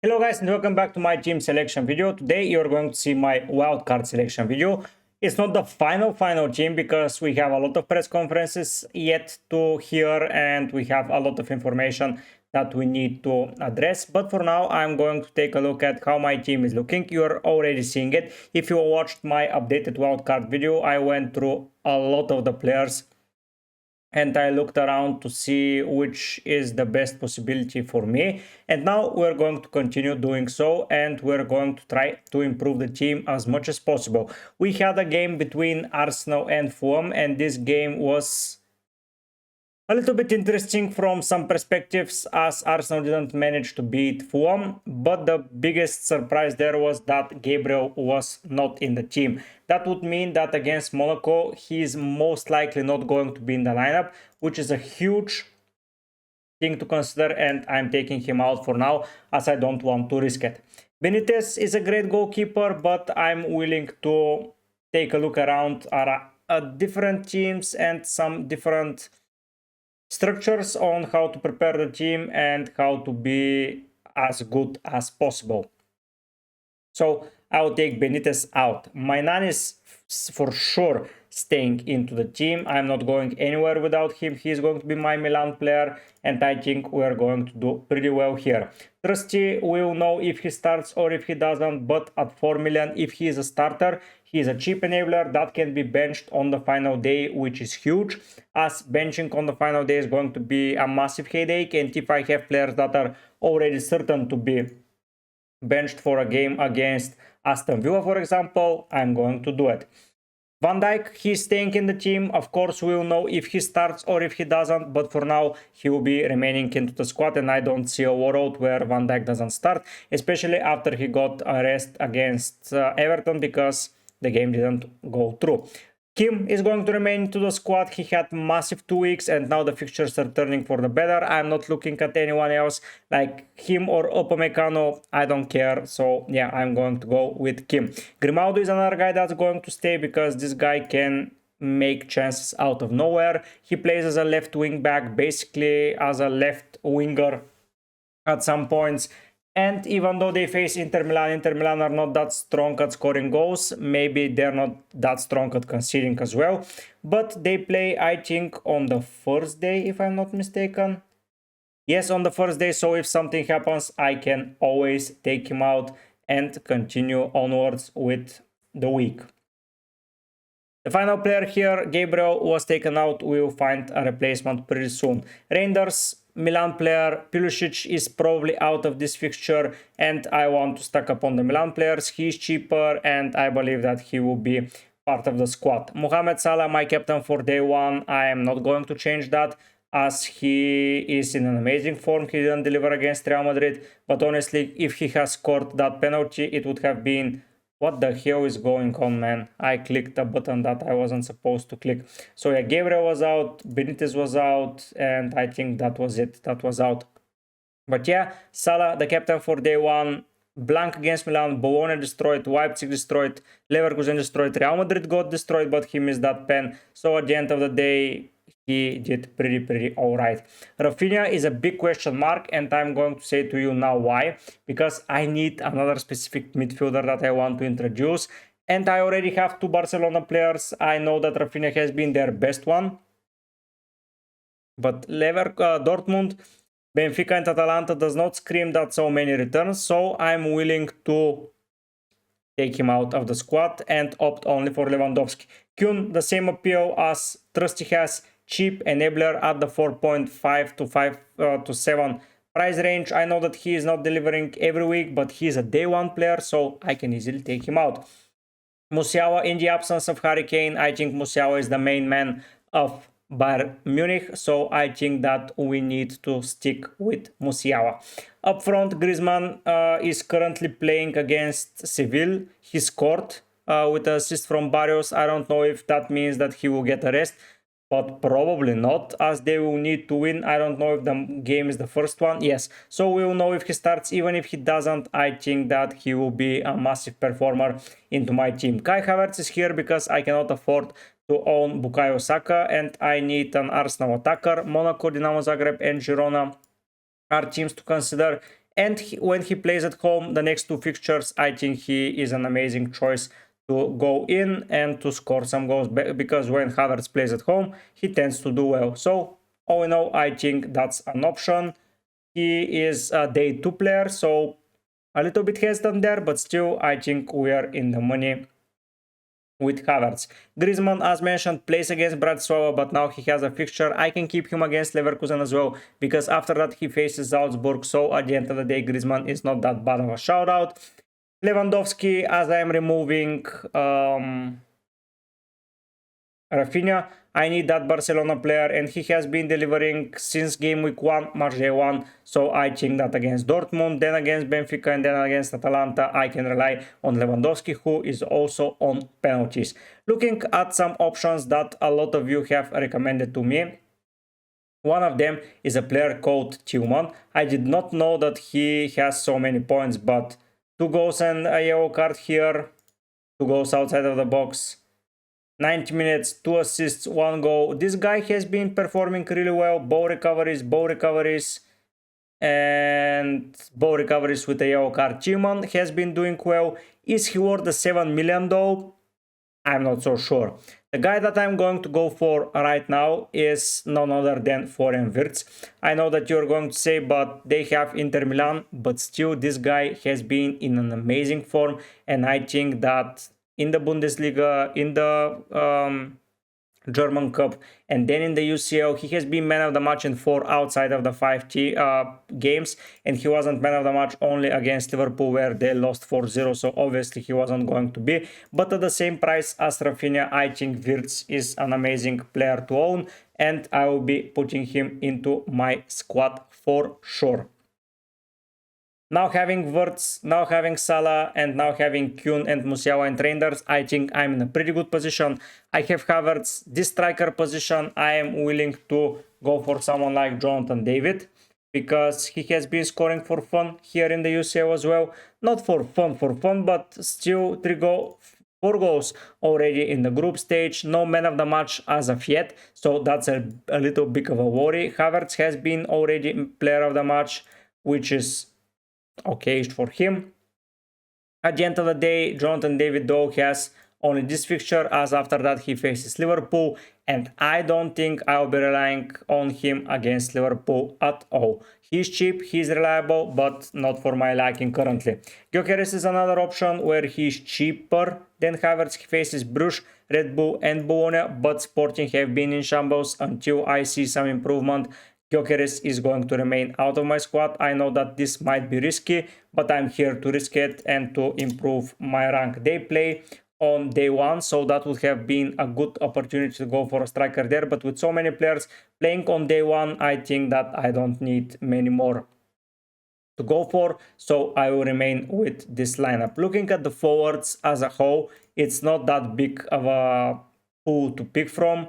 Hello guys and welcome back to my team selection video. Today you're going to see my wildcard selection video. It's not the final team because we have a lot of press conferences yet to hear and we have a lot of information that we need to address. But for now I'm going to take a look at how my team is looking. You're already seeing it. If you watched my updated wildcard video, I went through a lot of the players and I looked around to see which is the best possibility for me. And now we're going to continue doing so, and we're going to try to improve the team as much as possible. We had a game between Arsenal and Fulham, and this game was a little bit interesting from some perspectives as Arsenal didn't manage to beat Fulham, but the biggest surprise there was that Gabriel was not in the team. That would mean that against Monaco, he is most likely not going to be in the lineup, which is a huge thing to consider, and I'm taking him out for now as I don't want to risk it. Benitez is a great goalkeeper, but I'm willing to take a look around at different teams and some different structures on how to prepare the team and how to be as good as possible. So I'll take Benitez out. Mainan is for sure staying into the team. I'm not going anywhere without him. He's going to be my Milan player, and I think we're going to do pretty well here. Trusty, we'll know if he starts or if he doesn't, but at 4 million, if he is a starter, he is a cheap enabler that can be benched on the final day, which is huge, as benching on the final day is going to be a massive headache. And if I have players that are already certain to be benched for a game against Aston Villa, for example, I'm going to do it. Van Dijk, he's staying in the team. Of course, we'll know if he starts or if he doesn't, but for now, he will be remaining into the squad, and I don't see a world where Van Dijk doesn't start, especially after he got a rest against Everton because the game didn't go through. Kim is going to remain to the squad. He had massive 2 weeks and now the fixtures are turning for the better. I'm not looking at anyone else like him or Upamecano. I don't care. So yeah, I'm going to go with Kim. Grimaldo is another guy that's going to stay because this guy can make chances out of nowhere. He plays as a left wing back, basically as a left winger at some points. And even though they face Inter Milan are not that strong at scoring goals. Maybe they're not that strong at conceding as well. But they play, I think, on the first day, if I'm not mistaken. Yes, on the first day. So if something happens, I can always take him out and continue onwards with the week. The final player here, Gabriel, was taken out. We will find a replacement pretty soon. Reinders, Milan player, Pulisic is probably out of this fixture, and I want to stack up on the Milan players. He's cheaper, and I believe that he will be part of the squad. Mohamed Salah, my captain for day one. I am not going to change that as he is in an amazing form. He didn't deliver against Real Madrid, but honestly, if he has scored that penalty, it would have been... What the hell is going on, man? I clicked a button that I wasn't supposed to click. So yeah, Gabriel was out, Benitez was out, and I think that was it. That was out. But yeah, Salah, the captain for day one. Blank against Milan, Bologna destroyed, Leipzig destroyed, Leverkusen destroyed, Real Madrid got destroyed, but he missed that pen. So at the end of the day, he did pretty alright. Rafinha is a big question mark, and I'm going to say to you now why. Because I need another specific midfielder that I want to introduce, and I already have 2 Barcelona players. I know that Rafinha has been their best one, but Dortmund, Benfica and Atalanta does not scream that so many returns, so I'm willing to take him out of the squad and opt only for Lewandowski. Kuhn, the same appeal as Trusty has. Cheap enabler at the 4.5 to 5 to 7 price range. I know that he is not delivering every week, but he's a day one player, so I can easily take him out. Musiala, in the absence of Harry Kane, I think Musiala is the main man of Bayern Munich, so I think that we need to stick with Musiala. Up front, Griezmann is currently playing against Seville. He scored with an assist from Barrios. I don't know if that means that he will get a rest, but probably not, as they will need to win. I don't know if the game is the first one. Yes, so we will know if he starts. Even if he doesn't, I think that he will be a massive performer into my team. Kai Havertz is here because I cannot afford to own Bukayo Saka, and I need an Arsenal attacker. Monaco, Dinamo Zagreb and Girona are teams to consider. And when he plays at home, the next 2 fixtures, I think he is an amazing choice to go in and to score some goals, because when Havertz plays at home, he tends to do well. So all in all, I think that's an option. He is a day 2 player, so a little bit hesitant there, but still I think we are in the money with Havertz. Griezmann, as mentioned, plays against Bratislava, but now he has a fixture. I can keep him against Leverkusen as well, because after that he faces Salzburg, so at the end of the day Griezmann is not that bad of a shout out. Lewandowski, as I am removing Rafinha, I need that Barcelona player, and he has been delivering since game week 1, Matchday 1, so I think that against Dortmund, then against Benfica, and then against Atalanta, I can rely on Lewandowski, who is also on penalties. Looking at some options that a lot of you have recommended to me, one of them is a player called Tillman. I did not know that he has so many points, but 2 goals and a yellow card here, 2 goals outside of the box, 90 minutes, 2 assists, 1 goal. This guy has been performing really well. Ball recoveries, and ball recoveries with a yellow card. Tillman has been doing well. Is he worth the 7 million though? I'm not so sure. The guy that I'm going to go for right now is none other than Florian Wirtz. I know that you're going to say, but they have Inter Milan, but still this guy has been in an amazing form, and I think that in the Bundesliga, in the German Cup, and then in the UCL, he has been man of the match in 4 outside of the 5 games, and he wasn't man of the match only against Liverpool, where they lost 4-0, so obviously he wasn't going to be. But at the same price as Rafinha, I think Wirtz is an amazing player to own, and I will be putting him into my squad for sure. Now having Wirtz, now having Salah, and now having Kuhn and Musiala and Reinders, I think I'm in a pretty good position. I have Havertz. This striker position, I am willing to go for someone like Jonathan David, because he has been scoring for fun here in the UCL as well. Not for fun, but still 4 goals already in the group stage. No man of the match as of yet, so that's a little bit of a worry. Havertz has been already player of the match, which is okay for him. At the end of the day, Jonathan David though has only this fixture, as after that he faces Liverpool, and I don't think I'll be relying on him against Liverpool at all. He's cheap, he's reliable, but not for my liking currently. Gyökeres is another option where he's cheaper than Havertz. He faces Bruges, Red Bull and Bologna, but Sporting have been in shambles. Until I see some improvement, Gyökeres is going to remain out of my squad. I know that this might be risky, but I'm here to risk it and to improve my rank. They play on day 1, so that would have been a good opportunity to go for a striker there, but with so many players playing on day 1, I think that I don't need many more to go for, so I will remain with this lineup. Looking at the forwards as a whole, it's not that big of a pool to pick from.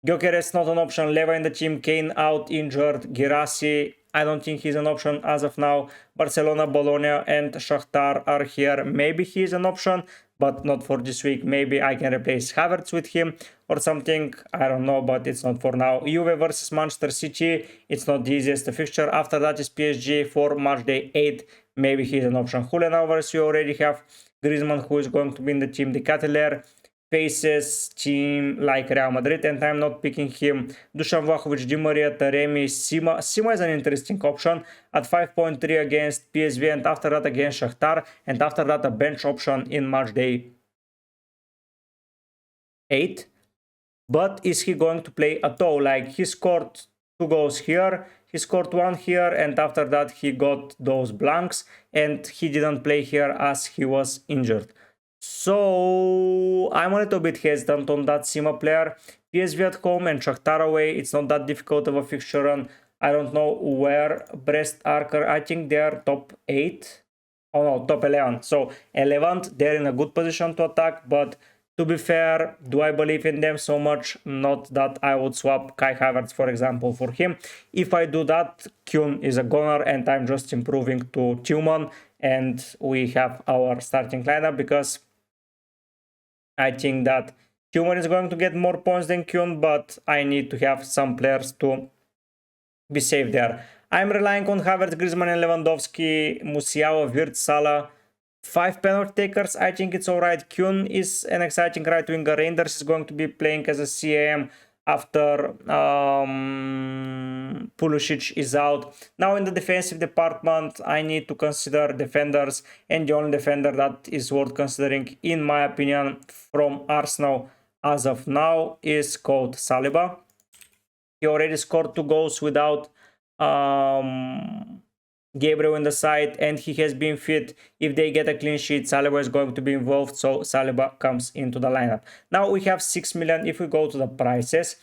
Gyökeres not an option, Leva in the team, Kane out injured, Girassi, I don't think he's an option as of now. Barcelona, Bologna and Shakhtar are here. Maybe he's an option, but not for this week. Maybe I can replace Havertz with him or something, I don't know, but it's not for now. Juve versus Manchester City, it's not the easiest fixture. After that is PSG for Matchday 8, maybe he's an option. Julian Alvarez, you already have. Griezmann, who is going to be in the team. De Ketelaere faces team like Real Madrid, and I'm not picking him. Dusan Vlahovic, Di Maria, Taremi, Sima. Sima is an interesting option at 5.3 against PSV, and after that against Shakhtar, and after that a bench option in Matchday 8. But is he going to play at all? Like, he scored 2 goals here, he scored 1 here, and after that he got those blanks, and he didn't play here as he was injured. So I'm a little bit hesitant on that Sima player. PSV at home and Shakhtar away, it's not that difficult of a fixture run. I don't know where Brest are. I think they are top 8. Oh no, top 11. So 11th, they're in a good position to attack, but to be fair, do I believe in them so much? Not that I would swap Kai Havertz, for example, for him. If I do that, Kuhn is a goner, and I'm just improving to Tillman, and we have our starting lineup, because I think that Tillman is going to get more points than Kuhn, but I need to have some players to be safe there. I'm relying on Havertz, Griezmann and Lewandowski, Musiala, Wirtz, Salah. 5 penalty takers, I think it's alright. Kuhn is an exciting right winger. Reinders is going to be playing as a CAM after Pulisic is out. Now in the defensive department, I need to consider defenders, and the only defender that is worth considering, in my opinion, from Arsenal as of now is called Saliba. He already scored 2 goals without Gabriel in the side, and he has been fit. If they get a clean sheet, Saliba is going to be involved, so Saliba comes into the lineup. Now we have 6 million. If we go to the prices,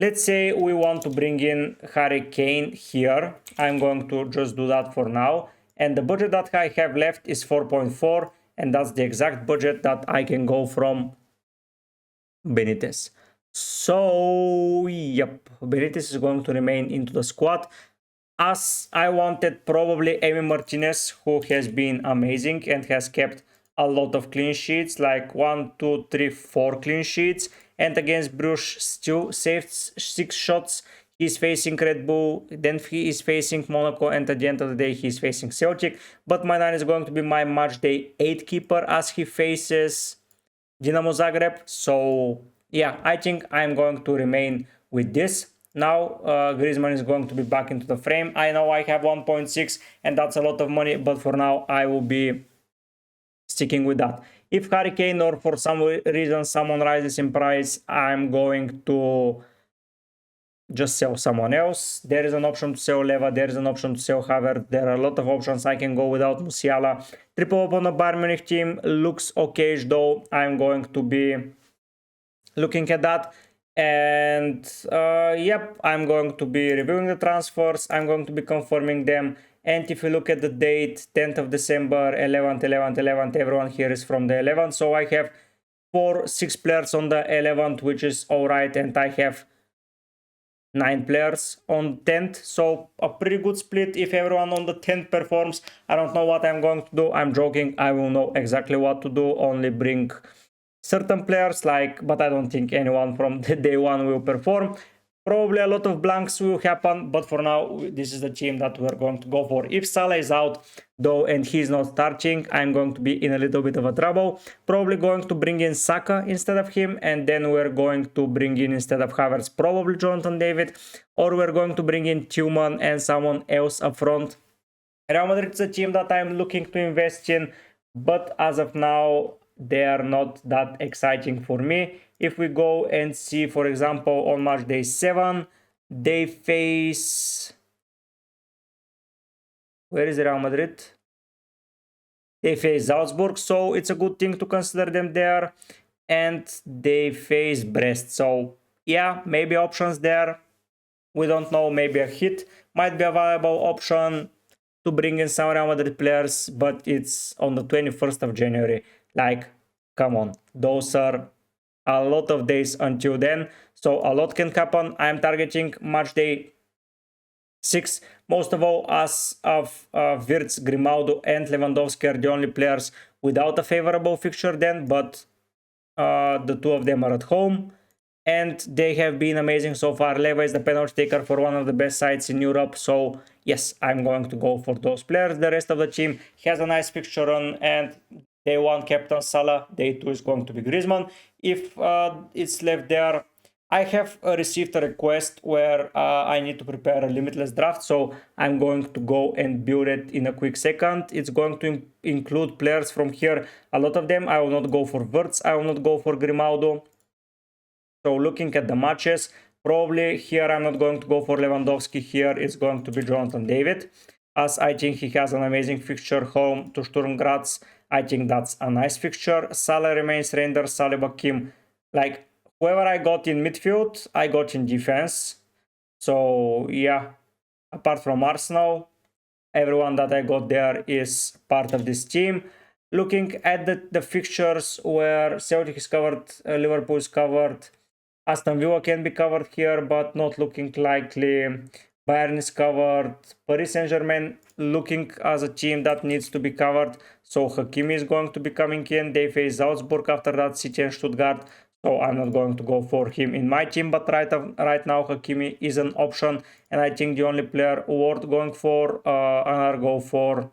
let's say we want to bring in Harry Kane here. I'm going to just do that for now, and the budget that I have left is 4.4, and that's the exact budget that I can go from Benitez. So yep, Benitez is going to remain into the squad, as I wanted probably Emi Martinez, who has been amazing and has kept a lot of clean sheets, like 1, 2, 3, 4 clean sheets, and against Bruges still saved 6 shots. He's facing Red Bull, then he is facing Monaco, and at the end of the day he's facing Celtic. But my 9 is going to be my matchday 8 keeper as he faces Dinamo Zagreb. So yeah, I think I'm going to remain with this. Now Griezmann is going to be back into the frame. I know I have 1.6 and that's a lot of money, but for now I will be sticking with that. If Harry Kane or for some reason someone rises in price, I'm going to just sell someone else. There is an option to sell Leva, there is an option to sell Havertz. There are a lot of options. I can go without Musiala. Triple up on the Bayern Munich team looks okay, though. I'm going to be looking at that. And yep, I'm going to be reviewing the transfers. I'm going to be confirming them. And if you look at the date, 10th of December, 11th, 11th, 11th, everyone here is from the 11th. So I have 6 players on the 11th, which is all right. And I have 9 players on 10th. So a pretty good split. If everyone on the 10th performs, I don't know what I'm going to do. I'm joking. I will know exactly what to do. Only bring certain players, but I don't think anyone from the day 1 will perform. Probably a lot of blanks will happen, but for now this is the team that we're going to go for. If Salah is out though and he's not starting, I'm going to be in a little bit of a trouble. Probably going to bring in Saka instead of him, and then we're going to bring in, instead of Havertz, probably Jonathan David, or we're going to bring in Tillman and someone else up front. Real Madrid is a team that I'm looking to invest in, but as of now they are not that exciting for me. If we go and see, for example, on match day 7, they face... Where is Real Madrid? They face Salzburg, so it's a good thing to consider them there. And they face Brest, so yeah, maybe options there. We don't know, maybe a hit might be a viable option to bring in some Real Madrid players, but it's on the 21st of January. Come on, those are a lot of days until then, so a lot can happen. I'm targeting match day 6, most of all, as of Wirtz, Grimaldo and Lewandowski are the only players without a favorable fixture then, but the 2 of them are at home and they have been amazing so far. Leva is the penalty taker for one of the best sides in Europe, so yes, I'm going to go for those players. The rest of the team has a nice fixture run, and day 1 captain Salah, day 2 is going to be Griezmann. If it's left there, I have received a request where I need to prepare a limitless draft, so I'm going to go and build it in a quick second. It's going to include players from here, a lot of them. I will not go for Wirtz, I will not go for Grimaldo. So looking at the matches, probably here I'm not going to go for Lewandowski. Here it's going to be Jonathan David, as I think he has an amazing fixture home to Sturm Graz. I think that's a nice fixture. Salah remains, Reinders, Saliba, Kim. Whoever I got in midfield, I got in defense. So yeah, apart from Arsenal, everyone that I got there is part of this team. Looking at the fixtures where Celtic is covered, Liverpool is covered, Aston Villa can be covered here, but not looking likely. Bayern is covered. Paris Saint-Germain looking as a team that needs to be covered. So Hakimi is going to be coming in. They face Salzburg, after that City and Stuttgart. so I'm not going to go for him in my team. But right now Hakimi is an option, and I think the only player worth going for, and I'll go for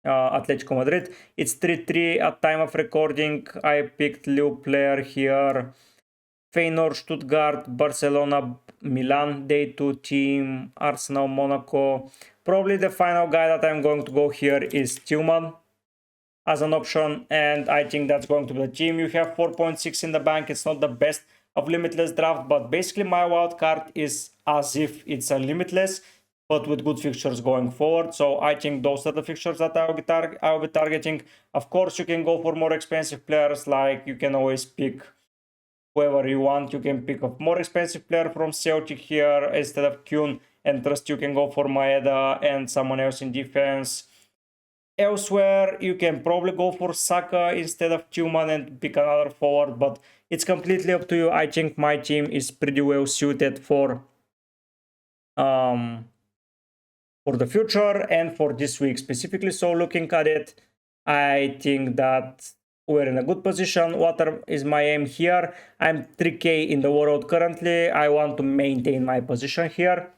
Atletico Madrid. It's 3-3 at time of recording. I picked Lille player here. Feyenoord, Stuttgart, Barcelona, Milan, day 2 team, Arsenal, Monaco. Probably the final guy that I'm going to go here is Tillman as an option, and I think that's going to be the team. You have 4.6 in the bank. It's not the best of Limitless draft, but basically my wildcard is as if it's a Limitless, but with good fixtures going forward. So I think those are the fixtures that I'll be targeting. Of course, you can go for more expensive players, like you can always pick whoever you want. You can pick a more expensive player from Celtic here instead of Kuhn, and trust you can go for Maeda and someone else in defense. Elsewhere, you can probably go for Saka instead of Tillman and pick another forward, but it's completely up to you. I think my team is pretty well suited for the future and for this week specifically. So looking at it, I think that we're in a good position. What is my aim here? I'm 3k in the world currently. I want to maintain my position here,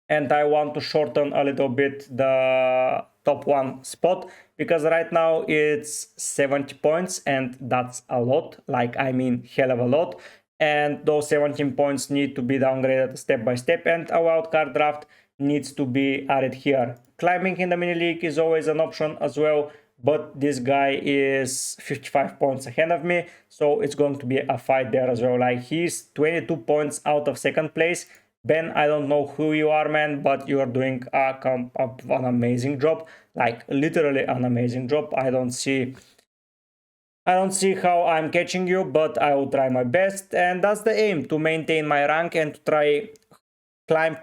and I want to shorten a little bit the top 1 spot, because right now it's 70 points, and that's a lot. Like, I mean, hell of a lot. And those 17 points need to be downgraded step by step, and a wildcard draft needs to be added here. Climbing in the mini league is always an option as well, but this guy is 55 points ahead of me, so it's going to be a fight there as well. Like, he's 22 points out of second place. Ben, I don't know who you are, man, but you are doing an amazing job, like literally an amazing job. I don't see how I'm catching you, but I will try my best, and that's the aim, to maintain my rank and to try climb.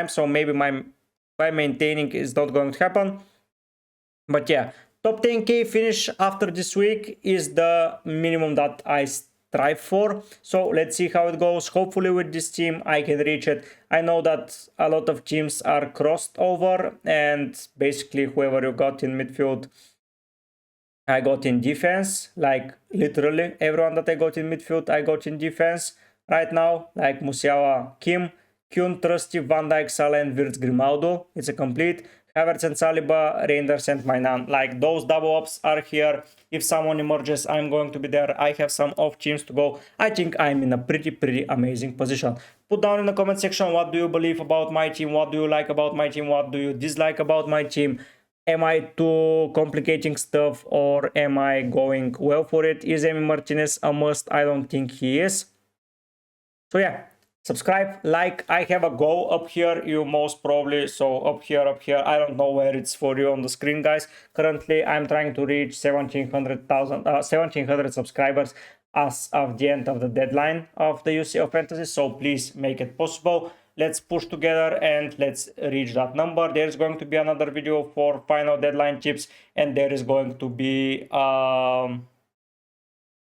So maybe my maintaining is not going to happen, but yeah, top 10k finish after this week is the minimum that I strive for. So let's see how it goes. Hopefully with this team I can reach it. I know that a lot of teams are crossed over, and basically whoever you got in midfield, I got in defense. Like literally everyone that I got in midfield, I got in defense right now. Like Musiala, Kim, Kuhn, Trusty, Van Dijk, Salah, and Wirtz, Grimaldo. It's a complete. Havertz and Saliba, Reinders and Mainan. Like, those double ups are here. If someone emerges, I'm going to be there. I have some off teams to go. I think I'm in a pretty amazing position. Put down in the comment section, what do you believe about my team? What do you like about my team? What do you dislike about my team? Am I too complicating stuff, or am I going well for it? Is Emi Martinez a must? I don't think he is. So yeah, subscribe, like. I have a goal up here, you most probably, so up here, I don't know where it's for you on the screen, guys. Currently I'm trying to reach 1700 subscribers as of the end of the deadline of the UCL Fantasy, so please make it possible. Let's push together and let's reach that number. There's going to be another video for final deadline tips, and there is going to be a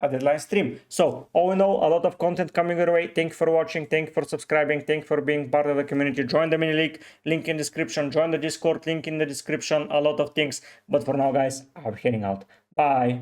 deadline stream. So all in all, a lot of content coming your way. Thank you for watching, thank you for subscribing, thank you for being part of the community. Join the mini league, link in description. Join the Discord, link in the description. A lot of things, but for now, guys, I'm heading out. Bye.